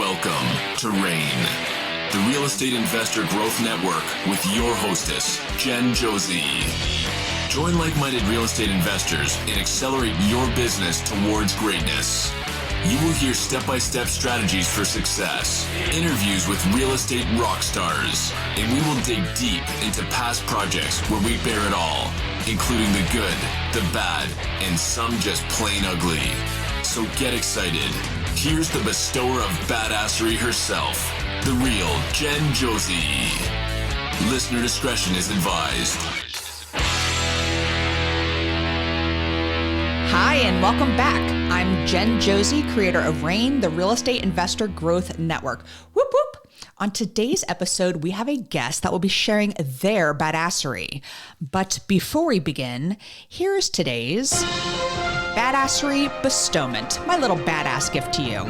Welcome to REIN, the Real Estate Investor Growth Network with your hostess, Jen Josie. Join like-minded real estate investors and accelerate your business towards greatness. You will hear step-by-step strategies for success, interviews with real estate rock stars, and we will dig deep into past projects where we bear it all, including the good, the bad, and some just plain ugly. So get excited. Here's the bestower of badassery herself, the real Jen Josie. Listener discretion is advised. Hi, and welcome back. I'm Jen Josie, creator of REIN, the Real Estate Investor Growth Network. Whoop, whoop. On today's episode, we have a guest that will be sharing their badassery. But before we begin, here's today's badassery bestowment, my little badass gift to you.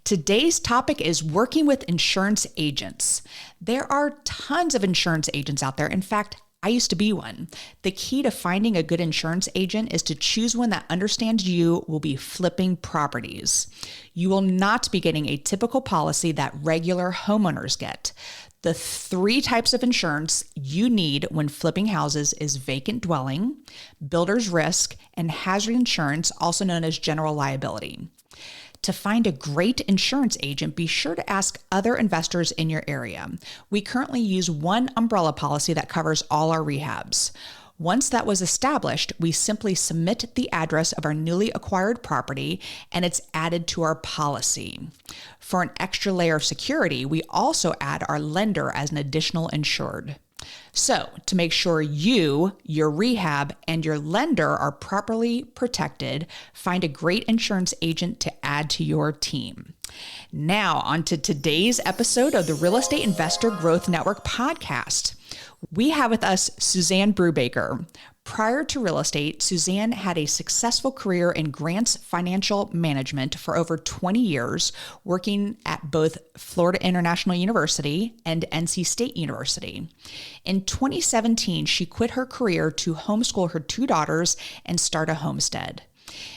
Today's topic is working with insurance agents. There are tons of insurance agents out there. In fact, I used to be one. The key to finding a good insurance agent is to choose one that understands you will be flipping properties. You will not be getting a typical policy that regular homeowners get. The 3 types of insurance you need when flipping houses is vacant dwelling, builder's risk, and hazard insurance, also known as general liability. To find a great insurance agent, be sure to ask other investors in your area. We currently use one umbrella policy that covers all our rehabs. Once that was established, we simply submit the address of our newly acquired property and it's added to our policy. For an extra layer of security, we also add our lender as an additional insured. So, to make sure you, your rehab, and your lender are properly protected, find a great insurance agent to add to your team. Now, on to today's episode of the Real Estate Investor Growth Network podcast. We have with us Suzanne Brubaker. Prior to real estate, Suzanne had a successful career in grants financial management for over 20 years, working at both Florida International University and NC State University. In 2017, she quit her career to homeschool her 2 daughters and start a homestead.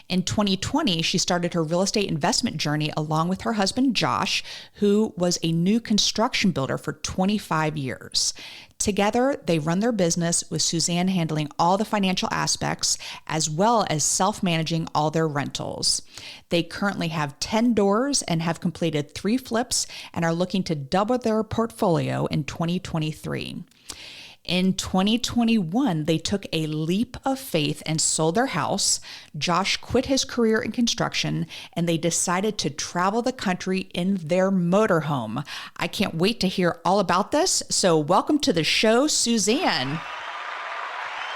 In 2020, she started her real estate investment journey along with her husband, Josh, who was a new construction builder for 25 years. Together, they run their business with Suzanne handling all the financial aspects as well as self-managing all their rentals. They currently have 10 doors and have completed 3 flips and are looking to double their portfolio in 2023. In 2021, they took a leap of faith and sold their house. Josh quit his career in construction, and they decided to travel the country in their motorhome. I can't wait to hear all about this. So welcome to the show, Suzanne.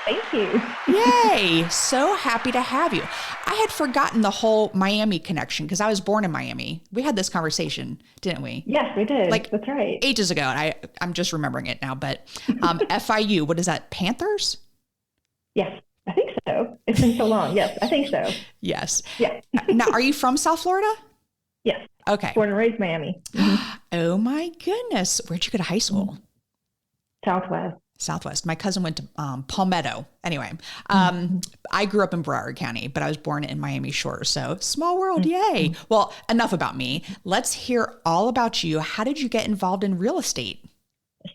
Thank you. Yay. So happy to have you. I had forgotten the whole Miami connection because I was born in Miami. We had this conversation, didn't we? Yes, we did. That's right. Ages ago. And I'm just remembering it now. But FIU, what is that? Panthers? Yes, I think so. It's been so long. Yes, I think so. Yes. Yeah. Now, are you from South Florida? Yes. Okay. Born and raised Miami. Oh my goodness. Where'd you go to high school? Southwest. My cousin went to Palmetto. Anyway, I grew up in Broward County, but I was born in Miami Shores. So small world. Yay. Well, enough about me. Let's hear all about you. How did you get involved in real estate?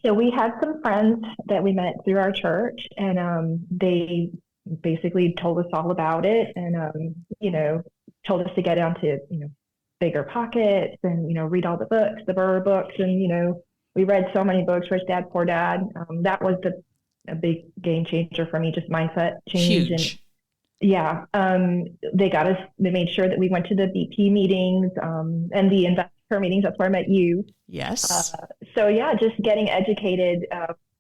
So we had some friends that we met through our church, and they basically told us all about it and, told us to get onto, bigger pockets and, read all the books, the Burr books. And, we read so many books, Rich Dad, Poor Dad. That was a big game changer for me, just mindset change. Huge. And they made sure that we went to the BP meetings and the investor meetings. That's where I met you. Yes. Just getting educated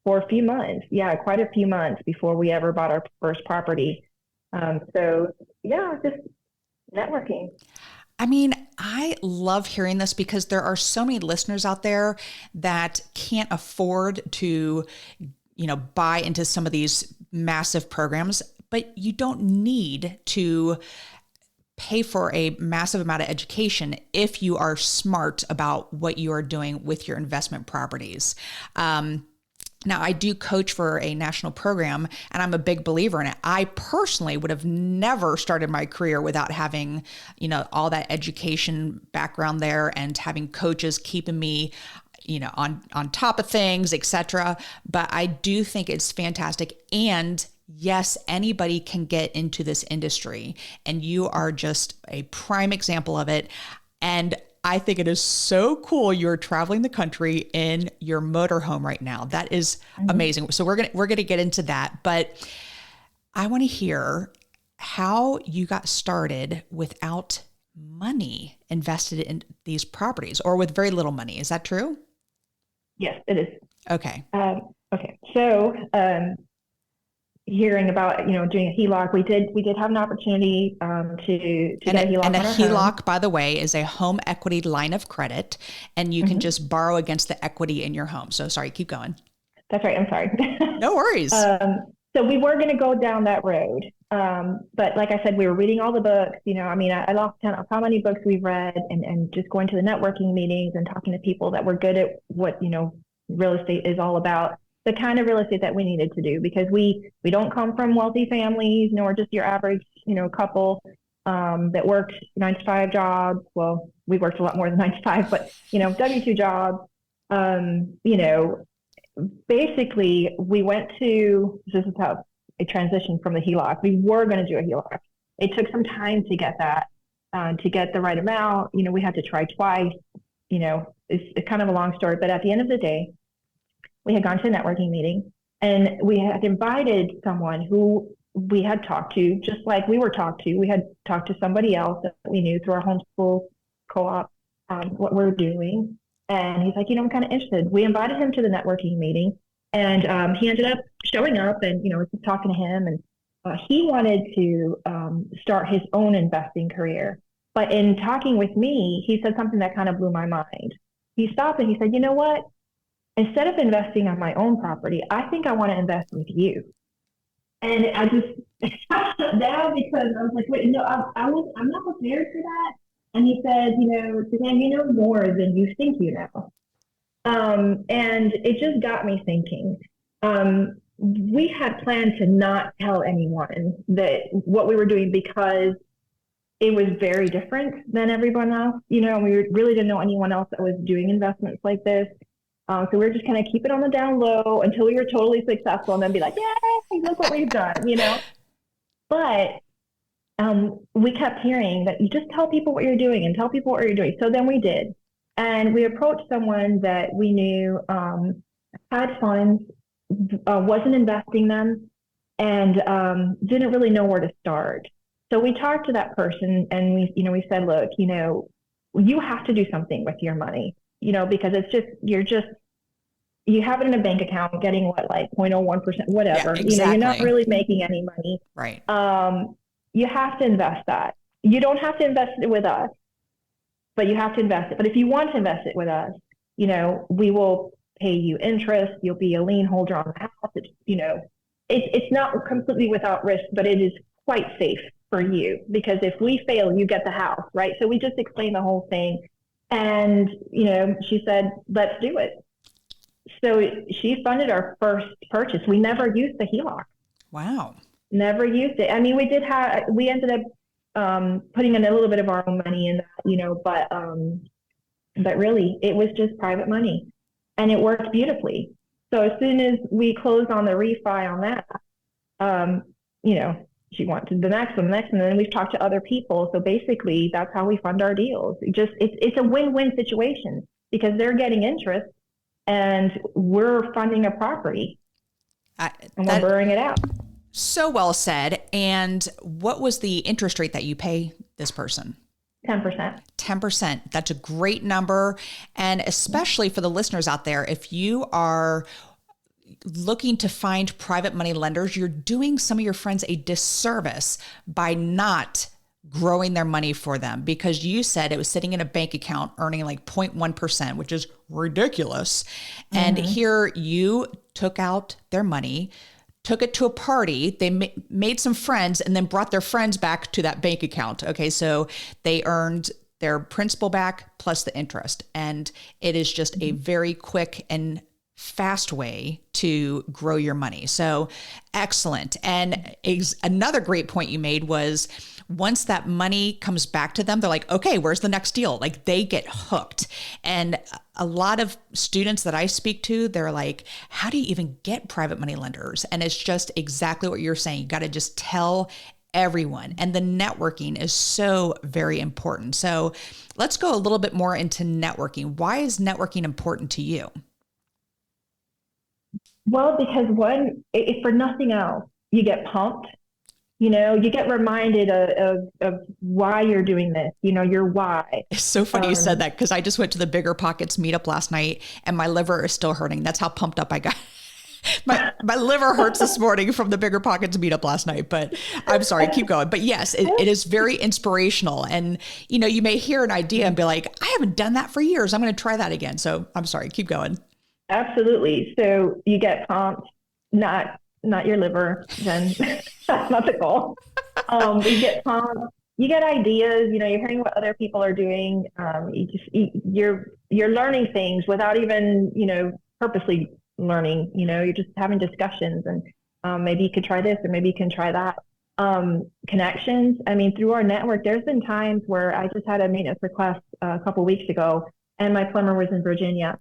for a few months. Yeah, quite a few months before we ever bought our first property. Just networking. I mean, I love hearing this because there are so many listeners out there that can't afford to, buy into some of these massive programs, but you don't need to pay for a massive amount of education if you are smart about what you are doing with your investment properties. Now, I do coach for a national program, and I'm a big believer in it. I personally would have never started my career without having, all that education background there and having coaches keeping me, on top of things, etc. But I do think it's fantastic. And yes, anybody can get into this industry, and you are just a prime example of it. And I think it is so cool you're traveling the country in your motorhome right now. That is amazing. So we're gonna get into that, but I want to hear how you got started without money invested in these properties, or with very little money. Is that true? Yes, it is. Okay. Okay. So, hearing about doing a HELOC, we did have an opportunity to get a HELOC. And a HELOC, by the way, is a home equity line of credit, and you can just borrow against the equity in your home. So sorry, keep going. That's right. I'm sorry. No worries. So we were going to go down that road, but like I said, we were reading all the books. I lost count of how many books we've read, and just going to the networking meetings and talking to people that were good at what real estate is all about. The kind of real estate that we needed to do, because we don't come from wealthy families, nor just your average, couple that worked 9-to-5 jobs. Well, we worked a lot more than 9-to-5, but, W-2 jobs. Basically, we went to, this is how it transitioned from the HELOC. We were going to do a HELOC. It took some time to get that, to get the right amount. We had to try twice. It's kind of a long story, but at the end of the day, we had gone to a networking meeting, and we had invited someone who we had talked to, just like we were talked to. We had talked to somebody else that we knew through our homeschool co-op, what we're doing. And he's like, I'm kind of interested. We invited him to the networking meeting, and he ended up showing up, and, was talking to him, and he wanted to start his own investing career. But in talking with me, he said something that kind of blew my mind. He stopped and he said, you know what? Instead of investing on my own property, I think I want to invest with you. And I just now, because I was like, wait, no, I'm not prepared for that. And he said, Suzanne, you know more than you think you know. And it just got me thinking. We had planned to not tell anyone that what we were doing, because it was very different than everyone else. We really didn't know anyone else that was doing investments like this. So we were just kind of keep it on the down low until we were totally successful, and then be like, yay, look what we've done, But we kept hearing that you just tell people what you're doing and tell people what you're doing. So then we did. And we approached someone that we knew had funds, wasn't investing them, and didn't really know where to start. So we talked to that person, and we said, look, you have to do something with your money. Because you have it in a bank account getting like 0.01%, whatever. Yeah, exactly. You're not really making any money. Right. You have to invest that. You don't have to invest it with us, but you have to invest it. But if you want to invest it with us, we will pay you interest. You'll be a lien holder on the house. It's not completely without risk, but it is quite safe for you, because if we fail, you get the house, right? So we just explained the whole thing. And, she said, let's do it. So she funded our first purchase. We never used the HELOC. Wow. Never used it. I mean, we ended up putting in a little bit of our own money in that, but really it was just private money, and it worked beautifully. So as soon as we closed on the refi on that, she wanted the next one, and then we've talked to other people. So basically, that's how we fund our deals. It's a win-win situation, because they're getting interest, and we're funding a property, and we're burning it out. So well said. And what was the interest rate that you pay this person? 10%. 10%. That's a great number. And especially for the listeners out there, if you are looking to find private money lenders, you're doing some of your friends a disservice by not growing their money for them, because you said it was sitting in a bank account earning like 0.1%, which is ridiculous. Mm-hmm. And here you took out their money, took it to a party, they made some friends, and then brought their friends back to that bank account. Okay, so they earned their principal back plus the interest. And it is just a very quick and fast way to grow your money. So excellent. And another great point you made was once that money comes back to them, they're like, okay, where's the next deal? Like they get hooked. And a lot of students that I speak to, they're like, how do you even get private money lenders? And it's just exactly what you're saying. You got to just tell everyone. And the networking is so very important. So let's go a little bit more into networking. Why is networking important to you? Well, because if for nothing else, you get pumped, you get reminded of why you're doing this, your why. It's so funny you said that because I just went to the Bigger Pockets meetup last night and my liver is still hurting. That's how pumped up I got. My liver hurts this morning from the Bigger Pockets meetup last night, but I'm sorry, keep going. But yes, it is very inspirational. And, you may hear an idea and be like, I haven't done that for years. I'm going to try that again. So I'm sorry, keep going. Absolutely. So you get pumped, not your liver, then that's not the goal. You get pumped, you get ideas, you're hearing what other people are doing. You're learning things without even, purposely learning, you're just having discussions and maybe you could try this or maybe you can try that. Connections. I mean, through our network, there's been times where I just had a maintenance request a couple of weeks ago and my plumber was in Virginia.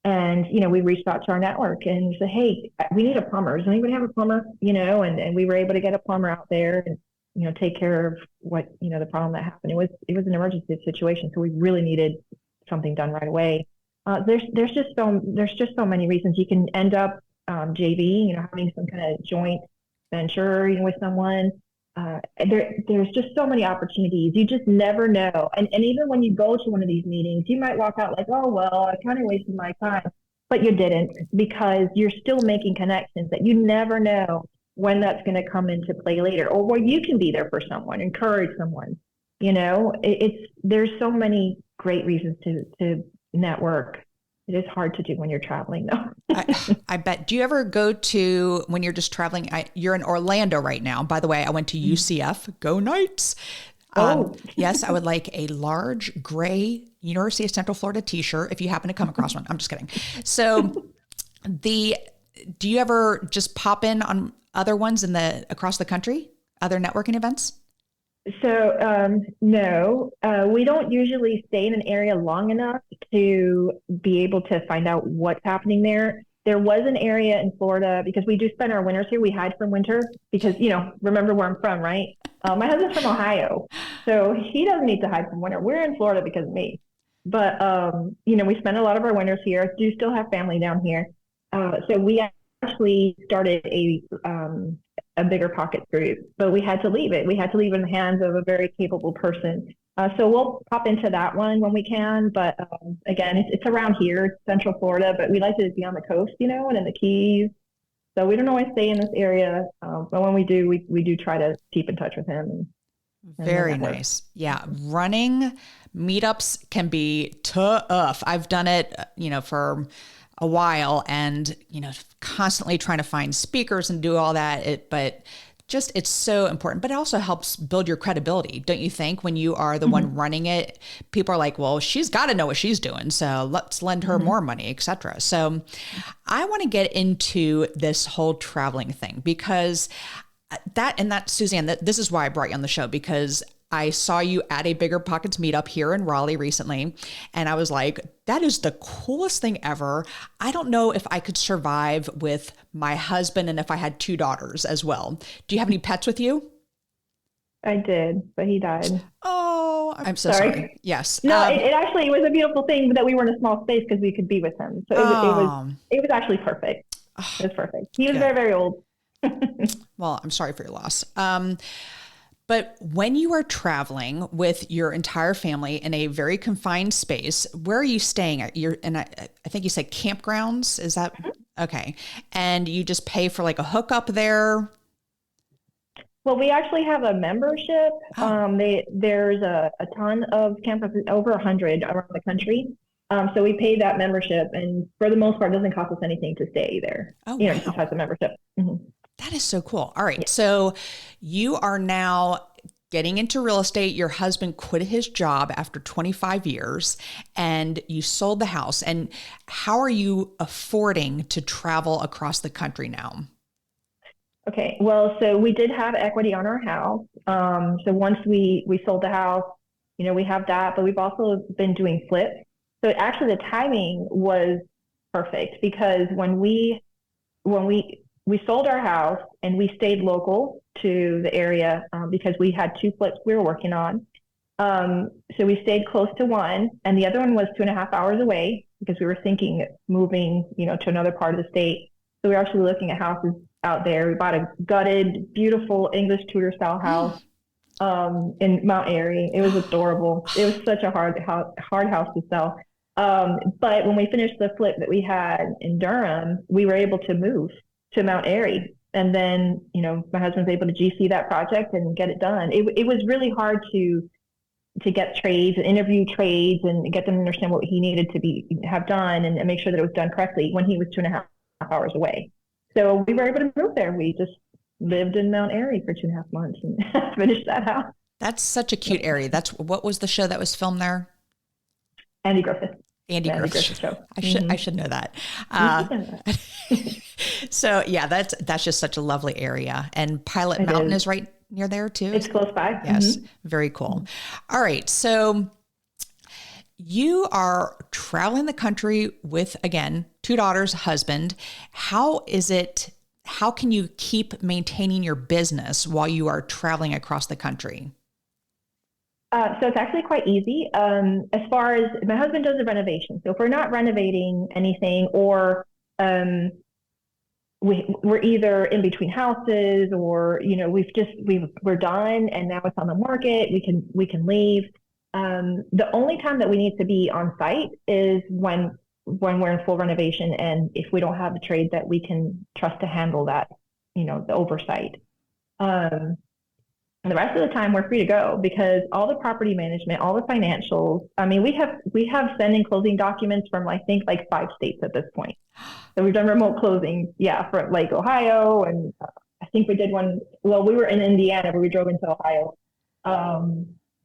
And, we reached out to our network and said, hey, we need a plumber. Does anybody have a plumber? And we were able to get a plumber out there and, take care of what, the problem that happened. It was an emergency situation. So we really needed something done right away. There's just so many reasons you can end up JV, having some kind of joint venture, with someone. There's just so many opportunities. You just never know. And even when you go to one of these meetings, you might walk out like, oh, well, I kind of wasted my time, but you didn't because you're still making connections that you never know when that's going to come into play later or where you can be there for someone, encourage someone. There's so many great reasons to network. It is hard to do when you're traveling, though. I bet. Do you ever go to, when you're just traveling, you're in Orlando right now. By the way, I went to UCF. Go Knights. Yes, I would like a large gray University of Central Florida t-shirt if you happen to come across one. I'm just kidding. So do you ever just pop in on other ones across the country, other networking events? So, no, we don't usually stay in an area long enough to be able to find out what's happening there. There was an area in Florida because we do spend our winters here. We hide from winter because, remember where I'm from, right? My husband's from Ohio, so he doesn't need to hide from winter. We're in Florida because of me. But, we spend a lot of our winters here. Do still have family down here. So we actually started a Bigger Pockets group, but we had to leave it. We had to leave it in the hands of a very capable person. So we'll pop into that one when we can. But again, it's around here, it's Central Florida, but we like to be on the coast, and in the Keys. So we don't always stay in this area. But when we do, we do try to keep in touch with him. Very nice. Yeah. Running meetups can be tough. I've done it, for a while and, constantly trying to find speakers and do all that. But it's so important, but it also helps build your credibility. Don't you think when you are the one running it, people are like, well, she's got to know what she's doing. So let's lend her more money, etc. So I want to get into this whole traveling thing because Suzanne, this is why I brought you on the show, because I saw you at a Bigger Pockets meetup here in Raleigh recently. And I was like, that is the coolest thing ever. I don't know if I could survive with my husband and if I had 2 daughters as well. Do you have any pets with you? I did, but he died. Oh, I'm so sorry. Yes. No, it actually was a beautiful thing that we were in a small space because we could be with him. So it was actually perfect. It was perfect. He was very, very old. Well, I'm sorry for your loss. But when you are traveling with your entire family in a very confined space, where are you staying at? I think you said campgrounds. Is that okay? And you just pay for like a hookup there? Well, we actually have a membership. There's a ton of campuses, over 100 around the country. So we pay that membership, and for the most part, it doesn't cost us anything to stay there. It just has a membership. Mm-hmm. That is so cool. All right. Yeah. So you are now getting into real estate, your husband quit his job after 25 years and you sold the house. And how are you affording to travel across the country now? Okay. Well, so we did have equity on our house. So once we sold the house, we have that, but we've also been doing flips. So actually the timing was perfect because when we sold our house and we stayed local to the area because we had two flips we were working on. So we stayed close to one, and the other one was 2.5 hours away because we were thinking moving, to another part of the state. So we were actually looking at houses out there. We bought a gutted, beautiful English Tudor style house in Mount Airy. It was adorable. It was such a hard house to sell. But when we finished the flip that we had in Durham, we were able to move to Mount Airy. And then, my husband was able to GC that project and get it done. It was really hard to get trades and interview trades and get them to understand what he needed to have done and make sure that it was done correctly when he was 2.5 hours away. So we were able to move there. We just lived in Mount Airy for 2.5 months and finished that house. That's such a cute area. What was the show that was filmed there? Andy Griffith. Andy Griffith show. I should know that. So yeah, that's just such a lovely area. And Pilot Mountain is right near there too. It's close by. Yes. Very cool. All right. So you are traveling the country with, again, 2 daughters, husband. How can you keep maintaining your business while you are traveling across the country? So it's actually quite easy. As far as my husband does the renovation. So if we're not renovating anything or we're either in between houses or, we're done and now it's on the market, we can leave. The only time that we need to be on site is when we're in full renovation and if we don't have a trade that we can trust to handle that, the oversight. And the rest of the time we're free to go because all the property management, all the financials, we have sending closing documents from I think 5 states at this point. So we've done remote closings, for Ohio. And I think we did one, we were in Indiana, but we drove into Ohio,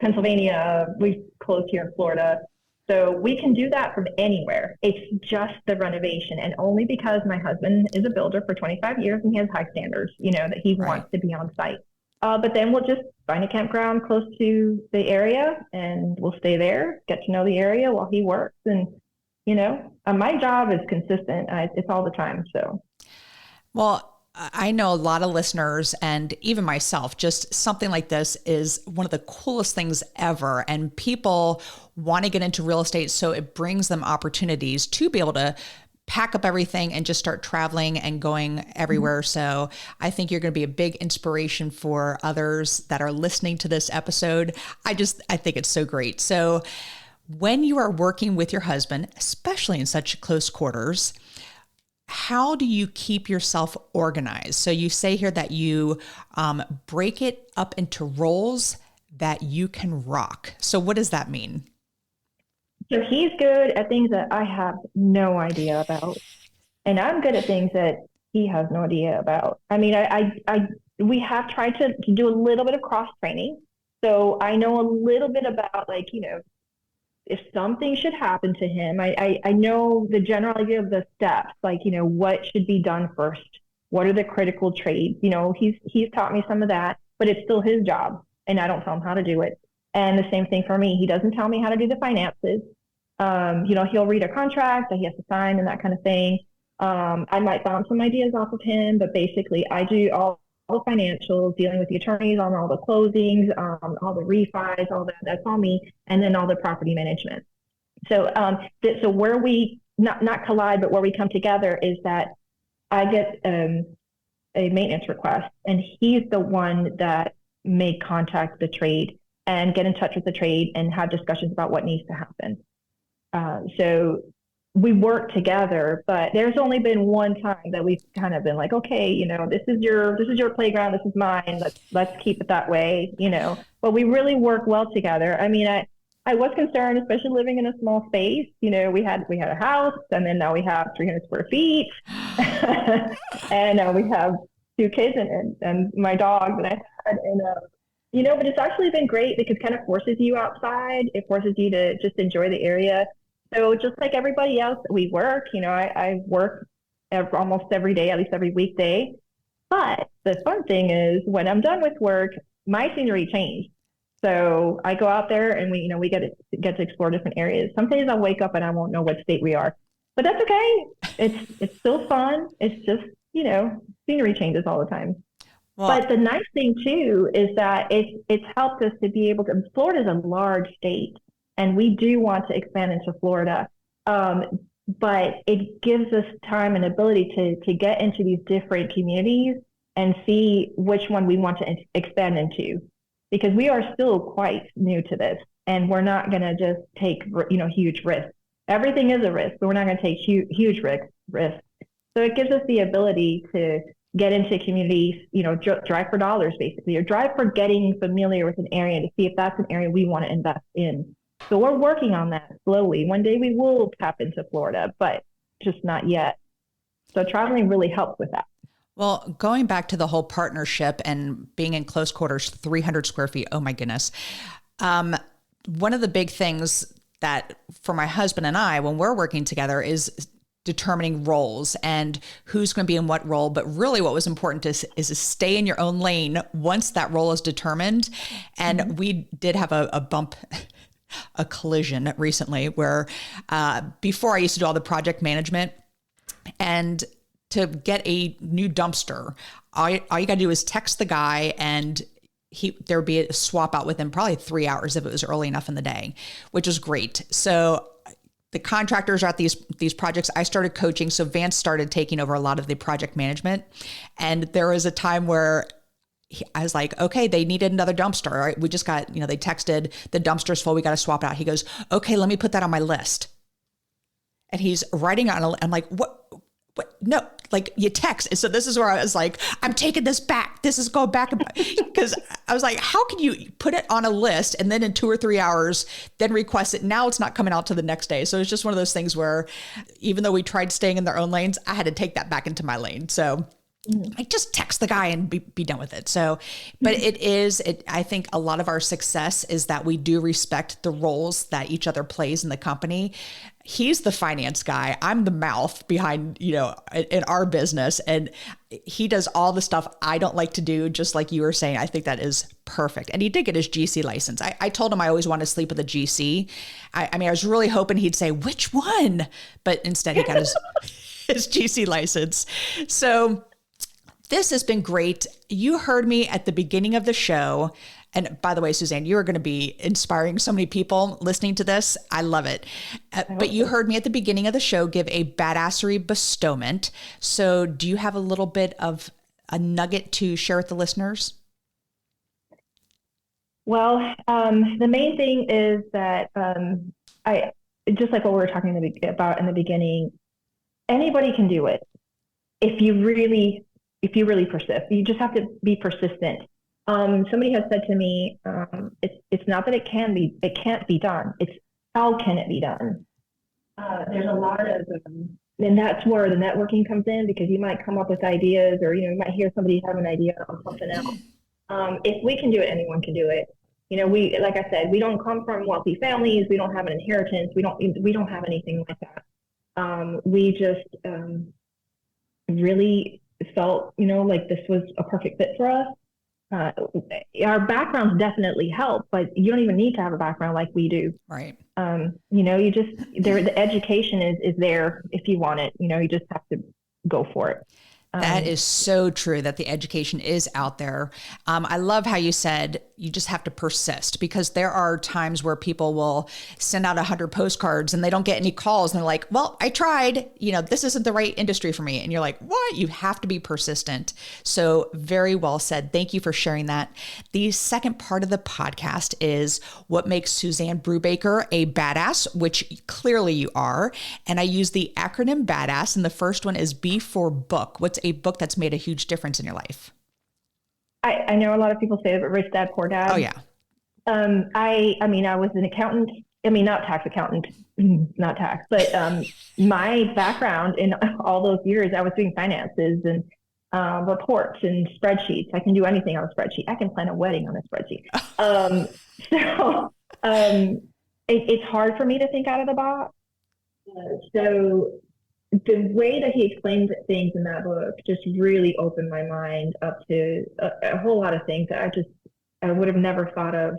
Pennsylvania, we closed here in Florida. So we can do that from anywhere. It's just the renovation. And only because my husband is a builder for 25 years and he has high standards, that he wants to be on site. But then we'll just find a campground close to the area and we'll stay there, get to know the area while he works. And, my job is consistent. It's all the time. So, well, I know a lot of listeners and even myself, just something like this is one of the coolest things ever. And people want to get into real estate. So it brings them opportunities to be able to pack up everything and just start traveling and going everywhere. So I think you're going to be a big inspiration for others that are listening to this episode. I think it's so great. So when you are working with your husband, especially in such close quarters, how do you keep yourself organized? So you say here that you break it up into roles that you can rock. So what does that mean? So he's good at things that I have no idea about. And I'm good at things that he has no idea about. We have tried to do a little bit of cross training. So I know a little bit about if something should happen to him, I know the general idea of the steps, what should be done first. What are the critical trades? He's taught me some of that, but it's still his job and I don't tell him how to do it. And the same thing for me. He doesn't tell me how to do the finances. He'll read a contract that he has to sign and that kind of thing. I might bounce some ideas off of him, but basically I do all the financials, dealing with the attorneys on all the closings, all the refis, all that. That's all me. And then all the property management. So, so where we not collide, but where we come together is that I get a maintenance request, and he's the one that may contact the trade and get in touch with the trade and have discussions about what needs to happen. So we work together, but there's only been one time that we've kind of been like, okay, this is your playground, this is mine. Let's keep it that way, but we really work well together. I was concerned, especially living in a small space. We had a house, and then now we have 300 square feet, and now we have 2 kids and my dog that I had, and but it's actually been great because it kind of forces you outside. It forces you to just enjoy the area. So just like everybody else, we work, I work almost every day, at least every weekday. But the fun thing is when I'm done with work, my scenery changed. So I go out there and we get to explore different areas. Some days I'll wake up and I won't know what state we are, but that's okay. It's still fun. It's just, scenery changes all the time. Well, but the nice thing too is that it's helped us to be able to. Florida is a large state, and we do want to expand into Florida. But it gives us time and ability to get into these different communities and see which one we want to expand into, because we are still quite new to this, and we're not going to just take huge risks. Everything is a risk, but we're not going to take huge risks. So it gives us the ability to get into communities, drive for dollars basically, or drive for getting familiar with an area to see if that's an area we want to invest in. So we're working on that slowly. One day we will tap into Florida, but just not yet. So traveling really helps with that. Well, going back to the whole partnership and being in close quarters, 300 square feet, oh my goodness. One of the big things that for my husband and I, when we're working together, is determining roles and who's going to be in what role. But really what was important is to stay in your own lane once that role is determined. And we did have a bump, a collision recently where before I used to do all the project management, and to get a new dumpster, all you got to do is text the guy and there would be a swap out within probably 3 hours if it was early enough in the day, which is great. So the contractors are at these projects. I started coaching. So Vance started taking over a lot of the project management. And there was a time where I was like, okay, they needed another dumpster. All right. We just got, they texted the dumpster's full. We got to swap it out. He goes, okay, let me put that on my list. And he's writing on, I'm like, what? No, like you text. And so this is where I was like, I'm taking this back. This is going back. Because I was like, how can you put it on a list and then in 2 or 3 hours, then request it? Now it's not coming out to the next day. So it's just one of those things where even though we tried staying in their own lanes, I had to take that back into my lane. So I just text the guy and be done with it. So, but I think a lot of our success is that we do respect the roles that each other plays in the company. He's the finance guy. I'm the mouth behind, in our business. And he does all the stuff I don't like to do, just like you were saying. I think that is perfect. And he did get his GC license. I told him I always want to sleep with a GC. I was really hoping he'd say, which one? But instead he got his GC license. So this has been great. You heard me at the beginning of the show. And by the way, Suzanne, you are going to be inspiring so many people listening to this. I love it. But you heard me at the beginning of the show give a badassery bestowment. So do you have a little bit of a nugget to share with the listeners? Well, the main thing is that I just like what we were talking about in the beginning, anybody can do it if you really persist. You just have to be persistent. Somebody has said to me, it's not that it can't be done. It's how can it be done? There's a lot of, and that's where the networking comes in, because you might come up with ideas, or, you might hear somebody have an idea on something else. If we can do it, anyone can do it. Like I said, we don't come from wealthy families. We don't have an inheritance. We don't have anything like that. We just, really felt, like this was a perfect fit for us. Our backgrounds definitely help, but you don't even need to have a background like we do. Right. The education is there if you want it. You just have to go for it. That is so true, that the education is out there. I love how you said you just have to persist, because there are times where people will send out 100 postcards and they don't get any calls. And they're like, well, I tried, this isn't the right industry for me. And you're like, what? You have to be persistent. So very well said. Thank you for sharing that. The second part of the podcast is what makes Suzanne Brubaker a badass, which clearly you are. And I use the acronym BADASS. And the first one is B for book. What's a book that's made a huge difference in your life? I know a lot of people say that Rich Dad, Poor Dad. Oh yeah. I was an accountant. Not tax accountant, not tax, but my background in all those years, I was doing finances, and reports and spreadsheets. I can do anything on a spreadsheet. I can plan a wedding on a spreadsheet. So it's hard for me to think out of the box. So the way that he explains things in that book just really opened my mind up to a whole lot of things that I would have never thought of.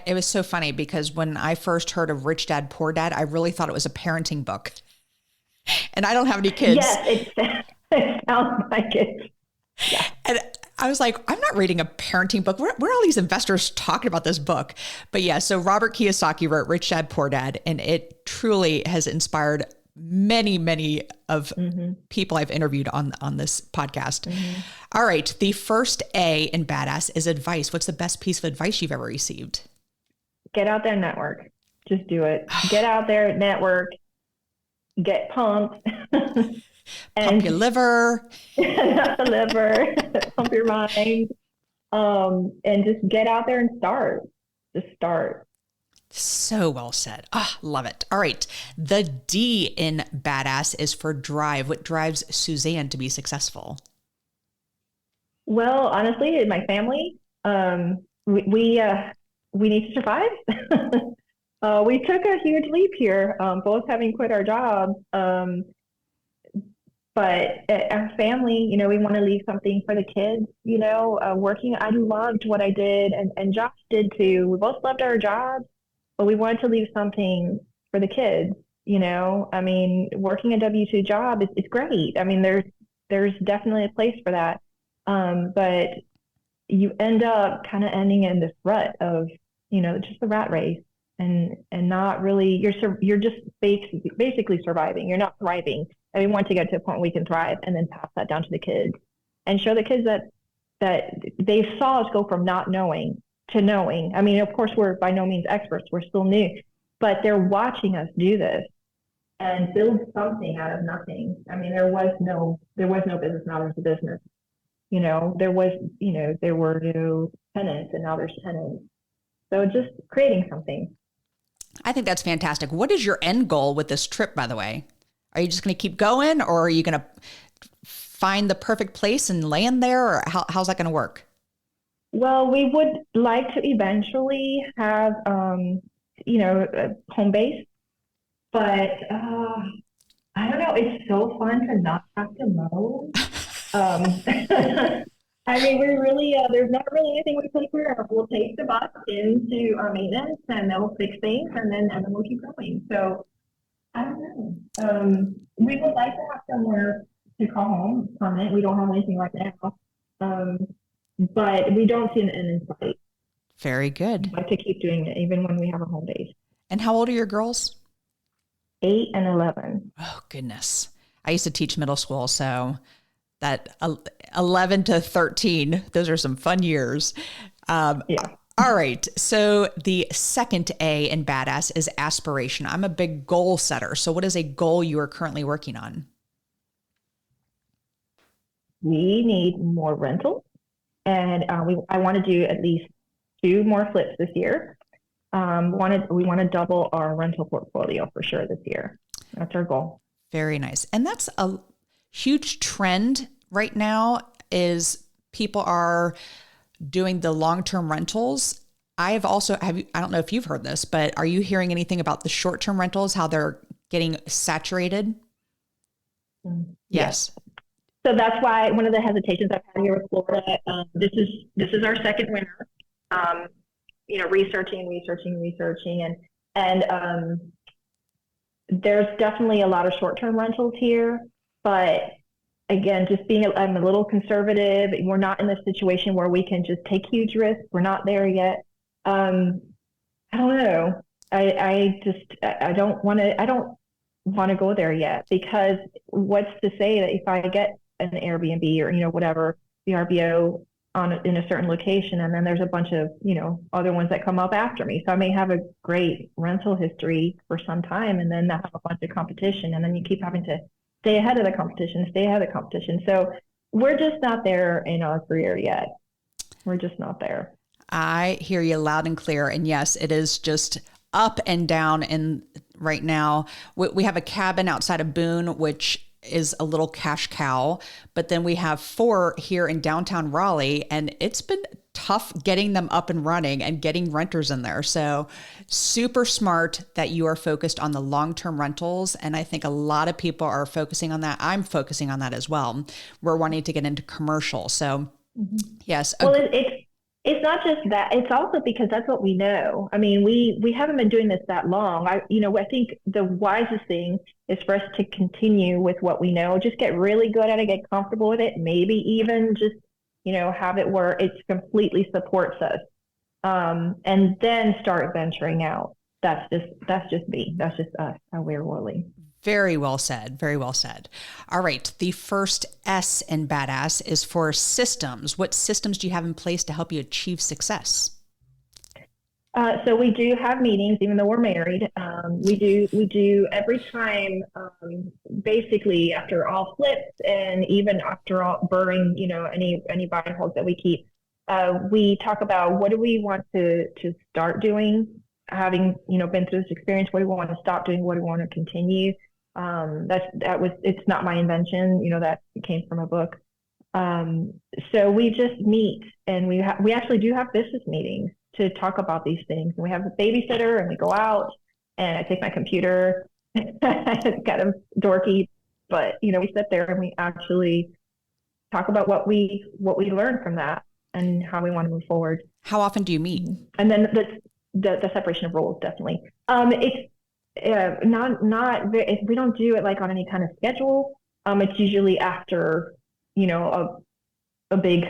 It was so funny because when I first heard of Rich Dad, Poor Dad, I really thought it was a parenting book. And I don't have any kids. Yes, it sounds like it. Yeah. And I was like, I'm not reading a parenting book. Where are all these investors talking about this book? But yeah, so Robert Kiyosaki wrote Rich Dad, Poor Dad, and it truly has inspired many, many of people I've interviewed on this podcast. All right. The first A in Badass is advice. What's the best piece of advice you've ever received? Get out there and network. Just do it. Get out there, network, get pumped. Pump your liver. Not the liver. Pump your mind. And just get out there and start. Just start. So well said. Love it. All right. The D in Badass is for drive. What drives Suzanne to be successful? Well, honestly, in my family, we need to survive. We took a huge leap here, both having quit our jobs. But our family, we want to leave something for the kids, working. I loved what I did and Josh did too. We both loved our jobs, but we wanted to leave something for the kids, I mean, working a W-2 job is great. I mean, there's definitely a place for that. But you end up kind of ending in this rut of, just the rat race and not really, you're just basically surviving. You're not thriving. And we want to get to a point where we can thrive and then pass that down to the kids and show the kids that they saw us go from not knowing to knowing. I mean, of course, we're by no means experts. We're still new, but they're watching us do this and build something out of nothing. I mean, there was no business, now there's a business. There were no tenants and now there's tenants. So just creating something. I think that's fantastic. What is your end goal with this trip, by the way? Are you just going to keep going, or are you going to find the perfect place and land there, or how's that going to work? Well, we would like to eventually have, a home base, but I don't know. It's so fun to not have to mow. I mean, we really, there's not really anything we take care of. We'll take the bus into our maintenance and they'll fix things and then we'll keep going. So I don't know. We would like to have somewhere to call home permanent. We don't have anything right now. But we don't see an end in sight. Very good. We'd like to keep doing it even when we have a home base. And how old are your girls? 8 and 11. Oh, goodness. I used to teach middle school, so that 11 to 13, those are some fun years. Yeah. All right. So the second A in Badass is aspiration. I'm a big goal setter. So what is a goal you are currently working on? We need more rentals. And I want to do at least 2 more flips this year. We want to double our rental portfolio for sure this year. That's our goal. Very nice. And that's a huge trend right now is people are doing the long-term rentals. I don't know if you've heard this, but are you hearing anything about the short-term rentals, how they're getting saturated? Yes. So that's why one of the hesitations I've had here with Florida, this is our second winter, researching and there's definitely a lot of short-term rentals here, but again, I'm a little conservative. We're not in the situation where we can just take huge risks. We're not there yet. I don't know. I don't want to go there yet, because what's to say that if I get an Airbnb or, whatever, VRBO in a certain location, and then there's a bunch of, other ones that come up after me. So I may have a great rental history for some time and then have a bunch of competition. And then you keep having to stay ahead of the competition. So we're just not there in our career yet. We're just not there. I hear you loud and clear. And yes, it is just up and down. And right now we have a cabin outside of Boone, which is a little cash cow, but then we have 4 here in downtown Raleigh, and it's been tough getting them up and running and getting renters in there. So super smart that you are focused on the long-term rentals. And I think a lot of people are focusing on that. I'm focusing on that as well. We're wanting to get into commercial. So yes. Well, it's not just that. It's also because that's what we know. I mean, we haven't been doing this that long. I think the wisest thing is for us to continue with what we know, just get really good at it, get comfortable with it, maybe even just, have it where it completely supports us. And then start venturing out. That's just me. That's just us, how we're rolling. Very well said. Very well said. All right. The first S in badass is for systems. What systems do you have in place to help you achieve success? So we do have meetings, even though we're married. We do every time, basically after all flips and even after all burring, any buy and holds that we keep. We talk about what do we want to start doing, having, been through this experience, what do we want to stop doing, what do we want to continue. It's not my invention, that came from a book. So we just meet, and we actually do have business meetings to talk about these things. And we have a babysitter, and we go out, and I take my computer. It's kind of dorky, but we sit there and we actually talk about what we learned from that and how we want to move forward. How often do you meet? And then the separation of roles, definitely. It's not very, we don't do it like on any kind of schedule. It's usually after, a big,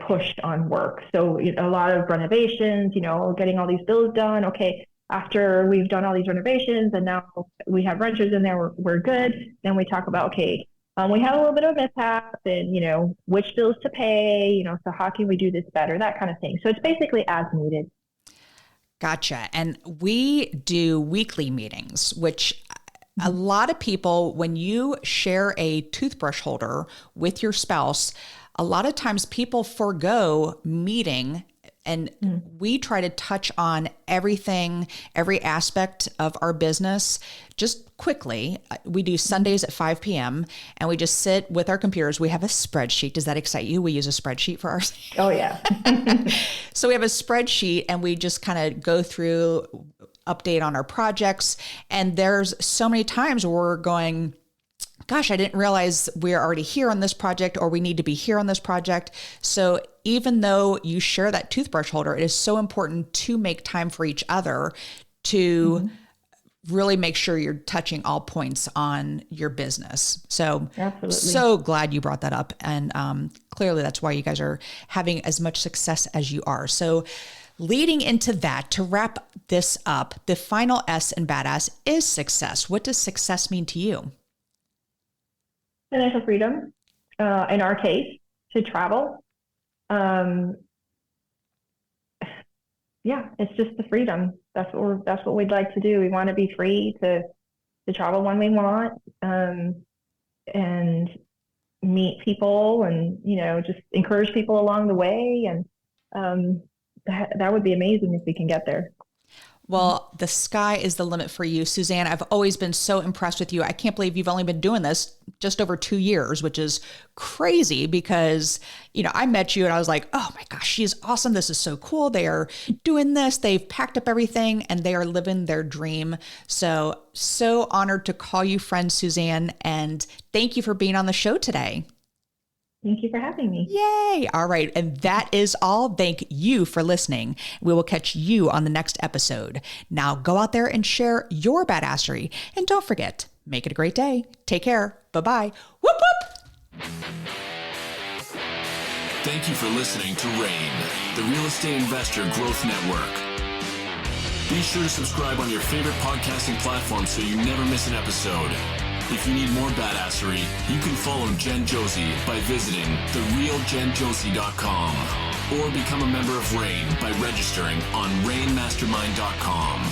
push on work. So a lot of renovations, getting all these bills done. Okay, after we've done all these renovations and now we have renters in there, we're good. Then we talk about, okay, we had a little bit of mishap and, which bills to pay, so how can we do this better? That kind of thing. So it's basically as needed. Gotcha. And we do weekly meetings, which a lot of people, when you share a toothbrush holder with your spouse, a lot of times people forego meeting, and we try to touch on everything, every aspect of our business just quickly. We do Sundays at 5 p.m. and we just sit with our computers. We have a spreadsheet. Does that excite you? We use a spreadsheet for ours. Oh, yeah. So we have a spreadsheet and we just kind of go through, update on our projects. And there's so many times where we're going, gosh, I didn't realize we're already here on this project, or we need to be here on this project. So even though you share that toothbrush holder, it is so important to make time for each other to really make sure you're touching all points on your business. So absolutely. So glad you brought that up. And clearly that's why you guys are having as much success as you are. So leading into that, to wrap this up, the final S in badass is success. What does success mean to you? Financial freedom, in our case, to travel. It's just the freedom. That's what we'd like to do. We want to be free to travel when we want, and meet people, and just encourage people along the way. And that would be amazing if we can get there. Well, the sky is the limit for you, Suzanne. I've always been so impressed with you. I can't believe you've only been doing this just over 2 years, which is crazy because, I met you and I was like, oh my gosh, she's awesome. This is so cool. They are doing this. They've packed up everything and they are living their dream. So honored to call you friend, Suzanne. And thank you for being on the show today. Thank you for having me. Yay. All right. And that is all. Thank you for listening. We will catch you on the next episode. Now go out there and share your badassery. And don't forget, make it a great day. Take care. Bye-bye. Whoop, whoop. Thank you for listening to REIN, the Real Estate Investor Growth Network. Be sure to subscribe on your favorite podcasting platform so you never miss an episode. If you need more badassery, you can follow Jen Josie by visiting therealjenjosie.com or become a member of REIN by registering on REINmastermind.com.